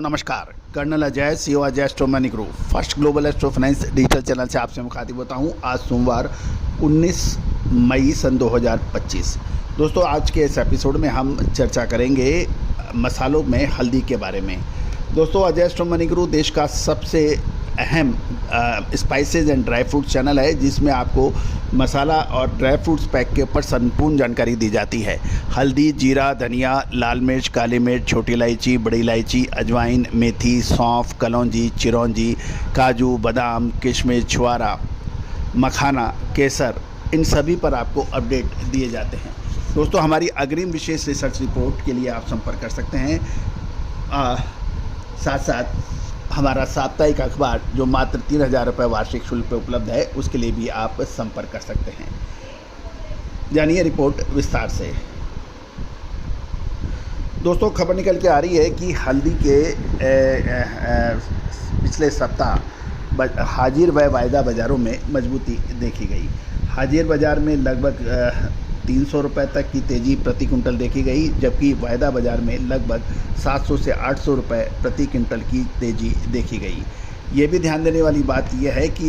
नमस्कार, colonel Ajay CO Ajay Astro Money Group first global astro finance digital channel से आपसे मुखातिब होता हूं। आज सोमवार 19 मई सन 2025। दोस्तों, आज के इस एपिसोड में हम चर्चा करेंगे मसालों में हल्दी के बारे में। दोस्तों, अजय एस्ट्रो मनी ग्रुप देश का सबसे अहम spices and dry fruit channel है, जिसमें आपको मसाला और ड्राई फ्रूट्स पैक के ऊपर संपूर्ण जानकारी दी जाती है। हल्दी, जीरा, धनिया, लाल मिर्च, काली मिर्च, छोटी इलायची, बड़ी इलायची, अजवाइन, मेथी, सौंफ, कलौंजी, चिरौंजी, काजू, बादाम, किशमिश, छुआरा, मखाना, केसर, इन सभी पर आपको अपडेट दिए जाते हैं। दोस्तों, हमारी अग्रिम विशेष रिसर्च रिपोर्ट के लिए आप संपर्क कर सकते हैं। साथ साथ हमारा साप्ताहिक अखबार जो मात्र 3000 रुपये वार्षिक शुल्क पर उपलब्ध है, उसके लिए भी आप संपर्क कर सकते हैं। जानिए रिपोर्ट विस्तार से। दोस्तों, खबर निकल के आ रही है कि हल्दी के पिछले सप्ताह हाजिर व वायदा बाज़ारों में मजबूती देखी गई। हाजिर बाज़ार में लगभग 300 रुपये तक की तेज़ी प्रति कुंटल देखी गई, जबकि वायदा बाज़ार में लगभग 700 से 800 रुपये प्रति कुंटल की तेज़ी देखी गई। ये भी ध्यान देने वाली बात यह है कि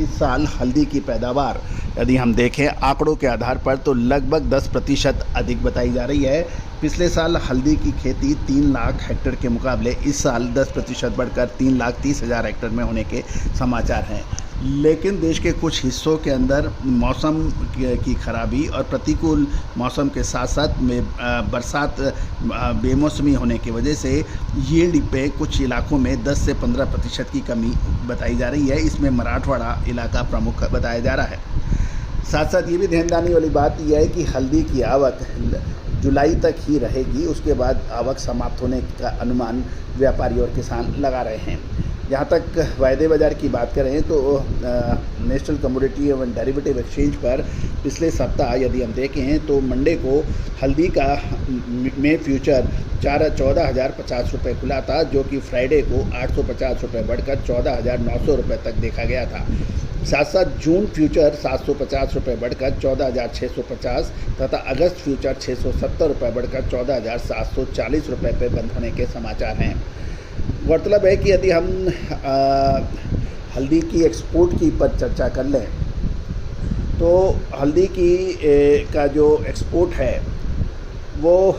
इस साल हल्दी की पैदावार यदि हम देखें आंकड़ों के आधार पर तो लगभग 10% अधिक बताई जा रही है। पिछले साल हल्दी की खेती 3 लाख हेक्टेयर के मुकाबले इस साल 10% बढ़कर 3,30,000 हेक्टेयर में होने के समाचार हैं। लेकिन देश के कुछ हिस्सों के अंदर मौसम की खराबी और प्रतिकूल मौसम के साथ साथ में बरसात बेमौसमी होने की वजह से यील्ड पे कुछ इलाकों में 10 से 15% की कमी बताई जा रही है। इसमें मराठवाड़ा इलाका प्रमुख बताया जा रहा है। साथ साथ ये भी ध्यान देने वाली बात यह है कि हल्दी की आवक जुलाई तक ही रहेगी, उसके बाद आवक समाप्त होने का अनुमान व्यापारी और किसान लगा रहे हैं। जहाँ तक वायदे बाज़ार की बात करें तो नेशनल कमोडिटी एवं डेरिवेटिव एक्सचेंज पर पिछले सप्ताह यदि हम देखें तो मंडे को हल्दी का में फ्यूचर 14,050 रुपये खुला था, जो कि फ्राइडे को 850 रुपये बढ़कर 14,900 रुपये तक देखा गया था। साथ साथ जून फ्यूचर 750 रुपये बढ़कर 14,650 तथा अगस्त फ्यूचर 670 रुपये बढ़कर 14,740 रुपये पर बंद होने के समाचार हैं। गौरतलब है कि यदि हम हल्दी की एक्सपोर्ट की पर चर्चा कर लें तो हल्दी की का जो एक्सपोर्ट है वो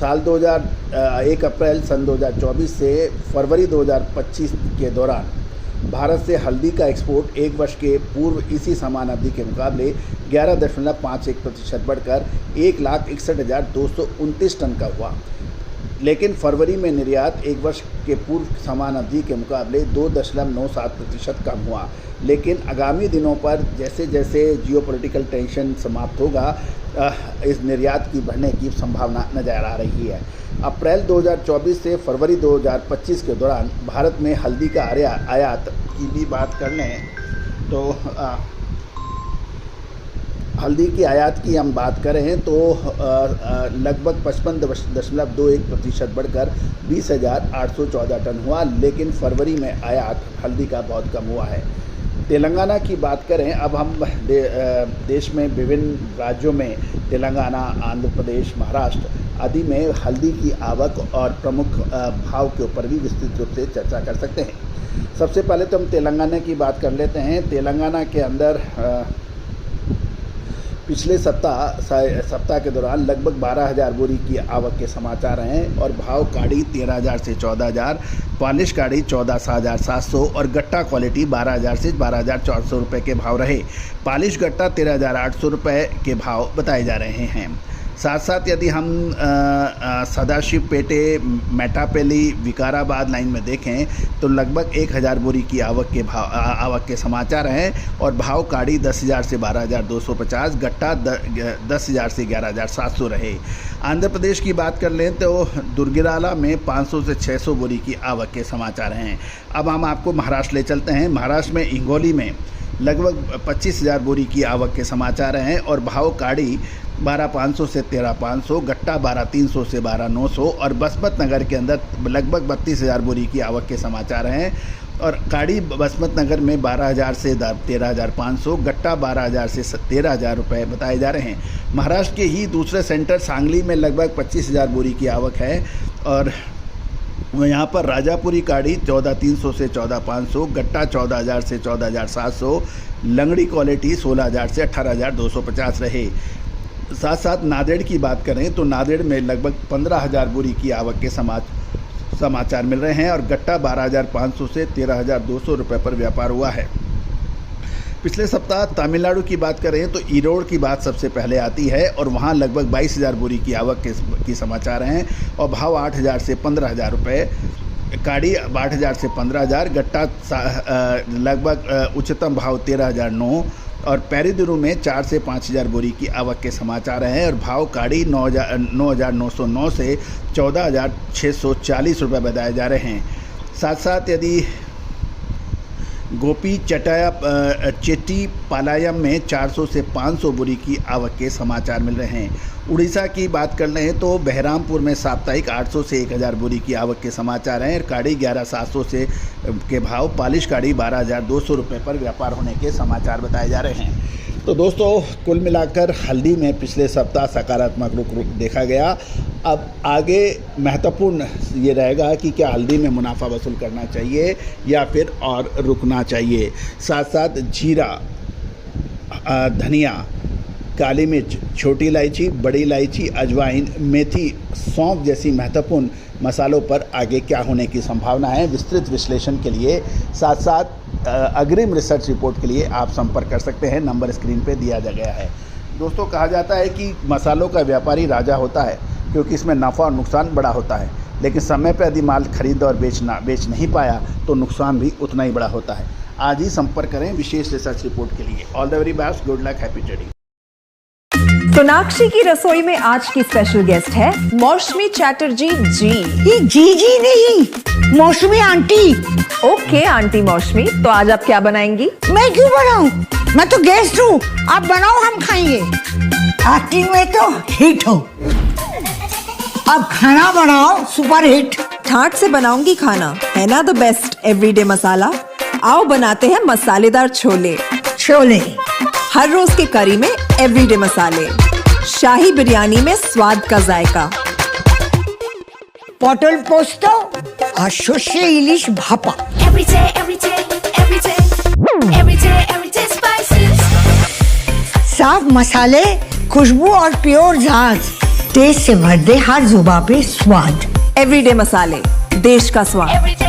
साल 1 अप्रैल सन 2024 से फरवरी 2025 के दौरान भारत से हल्दी का एक्सपोर्ट एक वर्ष के पूर्व इसी समान अवधि के मुकाबले 11.51% बढ़कर 1,61,229 टन का हुआ। लेकिन फरवरी में निर्यात एक वर्ष के पूर्व समान अवधि के मुकाबले 2.97% कम हुआ। लेकिन आगामी दिनों पर जैसे जैसे जियोपॉलिटिकल टेंशन समाप्त होगा, इस निर्यात की बढ़ने की संभावना नजर आ रही है। अप्रैल 2024 से फरवरी 2025 के दौरान भारत में हल्दी का आयात की भी बात कर लें तो हल्दी की आयात की हम बात करें तो लगभग 55.21% बढ़कर 20,814 टन हुआ। लेकिन फरवरी में आयात हल्दी का बहुत कम हुआ है। तेलंगाना की बात करें, अब हम देश में विभिन्न राज्यों में तेलंगाना, आंध्र प्रदेश, महाराष्ट्र आदि में हल्दी की आवक और प्रमुख भाव के ऊपर भी विस्तृत रूप से चर्चा कर सकते हैं। सबसे पहले तो हम तेलंगाना की बात कर लेते हैं। तेलंगाना के अंदर पिछले सप्ताह के दौरान लगभग 12,000 बोरी की आवक के समाचार हैं और भाव काड़ी 13,000 से 14,000, पॉलिश काड़ी 14,700 और गट्टा क्वालिटी 12,000 से 12,400 रुपये के भाव रहे। पॉलिश गट्टा 13,800 रुपये के भाव बताए जा रहे हैं। साथ साथ यदि हम सदाशिव पेटे, मेटापेली, विकाराबाद लाइन में देखें तो लगभग 1,000 बोरी की आवक के समाचार हैं और भाव काड़ी 10,000 से 12,250, गट्टा 10,000 से 11,700 रहे। आंध्र प्रदेश की बात कर लें तो दुर्गिराला में 500 से 600 बोरी की आवक के समाचार हैं। अब हम आपको महाराष्ट्र ले चलते हैं। महाराष्ट्र में हिंगोली में लगभग 25,000 बोरी की आवक के समाचार हैं और भाव काड़ी 12,500 से 13,500, गट्टा 12,300 से 12,900 और बसमत नगर के अंदर लगभग 32,000 बोरी की आवक के समाचार हैं और काड़ी बसमत नगर में 12,000 से 13,500, गट्टा 12,000 से 13,000 रुपये बताए जा रहे हैं। महाराष्ट्र के ही दूसरे सेंटर सांगली में लगभग 25,000 बोरी की आवक है और यहाँ पर राजापुरी काड़ी 14,300 से 14,500, गट्टा 14,000 से 14,700, लंगड़ी क्वालिटी 16,000 से 18,250 रहे। साथ साथ नांदेड़ की बात करें तो नांदेड़ में लगभग 15,000 बोरी की आवक के समाचार मिल रहे हैं और गट्टा 12,500 से 13,200 रुपये पर व्यापार हुआ है। पिछले सप्ताह तमिलनाडु की बात करें तो ईरोड की बात सबसे पहले आती है और वहां लगभग 22,000 बोरी की आवक की समाचार हैं और भाव 8,000 से 15,000 रुपये, काड़ी 8,000 से 15,000, गट्टा लगभग उच्चतम भाव 13,009 और पैरीदुरु में 4 से 5,000 बोरी की आवक के समाचार हैं और भाव काड़ी 9,909 से 14,640 रुपये बताए जा रहे हैं। साथ साथ यदि गोपी चेट्टी पालायम में 400 से 500 बोरी की आवक के समाचार मिल रहे हैं। उड़ीसा की बात कर रहे हैं तो बहरामपुर में साप्ताहिक 800 से 1,000 बोरी की आवक के समाचार हैं और काड़ी 11,700 से के भाव, पालिश काड़ी 12,200 रुपये पर व्यापार होने के समाचार बताए जा रहे हैं। तो दोस्तों कुल मिलाकर हल्दी में पिछले सप्ताह सकारात्मक रुख देखा गया। अब आगे महत्वपूर्ण ये रहेगा कि क्या हल्दी में मुनाफा वसूल करना चाहिए या फिर और रुकना चाहिए। साथ साथ जीरा, धनिया, काली मिर्च, छोटी इलायची, बड़ी इलायची, अजवाइन, मेथी, सौंफ जैसी महत्वपूर्ण मसालों पर आगे क्या होने की संभावना है, विस्तृत विश्लेषण के लिए साथ साथ अग्रिम रिसर्च रिपोर्ट के लिए आप संपर्क कर सकते हैं। नंबर स्क्रीन पे दिया गया है। दोस्तों कहा जाता है कि मसालों का व्यापारी राजा होता है क्योंकि इसमें नफ़ा और नुकसान बड़ा होता है, लेकिन समय पर यदि माल खरीद और बेच नहीं पाया तो नुकसान भी उतना ही बड़ा होता है। आज ही संपर्क करें विशेष रिसर्च रिपोर्ट के लिए। All the very best, good luck, happy trading. Sonakshi की रसोई में आज की स्पेशल गेस्ट है मौसमी चैटर्जी जी। ये जी नहीं, मौसमी आंटी। ओके आंटी मौसमी, तो आज आप क्या बनाएंगी? मैं क्यों बनाऊं? मैं तो गेस्ट हूँ, आप बनाओ, हम खाएंगे। एक्टिंग में तो हिट हो, अब खाना बनाओ सुपर हिट। ठाट से बनाऊंगी खाना, है ना द बेस्ट एवरीडे मसाला। आओ बनाते हैं मसालेदार छोले। हर रोज के करी में एवरीडे मसाले, शाही बिरयानी में स्वाद का जायका, पटल पोस्तो और सर्षे इलिश भापा। साफ मसाले, खुशबू और प्योर झाग, टेस्ट से भर दे हर जुबान पे स्वाद। एवरीडे मसाले, देश का स्वाद।